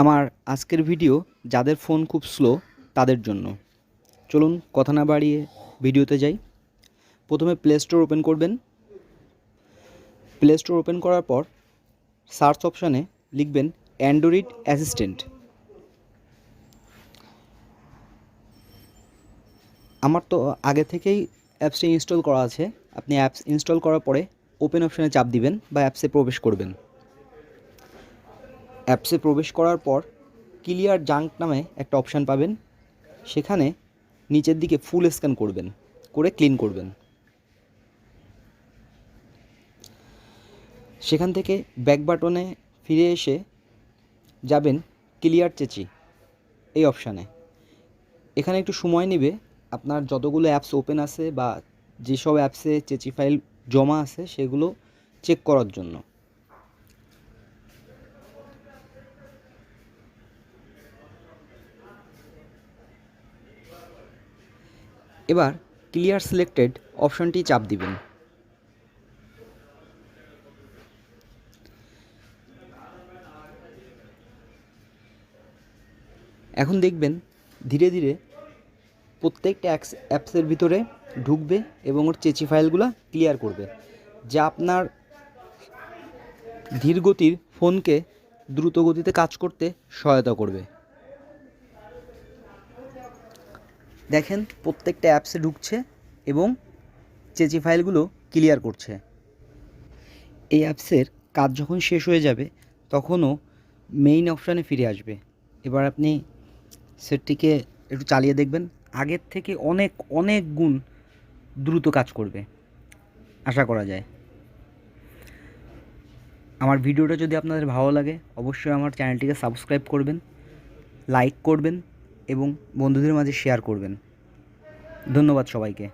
আমার আজকের ভিডিও যাদের ফোন খুব স্লো তাদের জন্য। চলুন কথা না বাড়িয়ে ভিডিওতে যাই। প্রথমে প্লে স্টোর ওপেন করবেন। প্লে স্টোর ওপেন করার পর সার্চ অপশানে লিখবেন অ্যান্ড্রয়েড অ্যাসিস্ট্যান্ট। আমার তো আগে থেকেই অ্যাপসটি ইনস্টল করা আছে। আপনি অ্যাপস ইনস্টল করার পরে ওপেন অপশানে চাপ দিবেন বা অ্যাপসে প্রবেশ করবেন। অ্যাপসে প্রবেশ করার পর ক্লিয়ার জাঙ্ক নামে একটা অপশান পাবেন। সেখানে নিচের দিকে ফুল স্ক্যান করবেন, করে ক্লিন করবেন। সেখান থেকে ব্যাক বাটনে ফিরে এসে যাবেন ক্লিয়ার চেচি এই অপশানে। এখানে একটু সময় নেবে আপনার যতগুলো অ্যাপস ওপেন আছে বা যেসব অ্যাপসে চেচি ফাইল জমা আছে সেগুলো চেক করার জন্য। এবার ক্লিয়ার সিলেক্টেড অপশানটি চাপ দিবেন। এখন দেখবেন ধীরে ধীরে প্রত্যেকটা অ্যাপসের ভিতরে ঢুকবে এবং ওর চেচি ফাইলগুলো ক্লিয়ার করবে, যা আপনার ধীর গতির ফোনকে দ্রুত গতিতে কাজ করতে সহায়তা করবে। দেখেন প্রত্যেকটা অ্যাপসে ঢুকছে এবং চেচি ফাইলগুলো ক্লিয়ার করছে। এই অ্যাপসের কাজ যখন শেষ হয়ে যাবে তখনও মেইন অপশানে ফিরে আসবে। এবার আপনি সেটটিকে একটু চালিয়ে দেখবেন, আগের থেকে অনেক অনেক গুণ দ্রুত কাজ করবে আশা করা যায়। আমার ভিডিওটা যদি আপনাদের ভালো লাগে অবশ্যই আমার চ্যানেলটিকে সাবস্ক্রাইব করবেন, লাইক করবেন এবং বন্ধুদের মাঝে শেয়ার করবেন। ধন্যবাদ সবাইকে।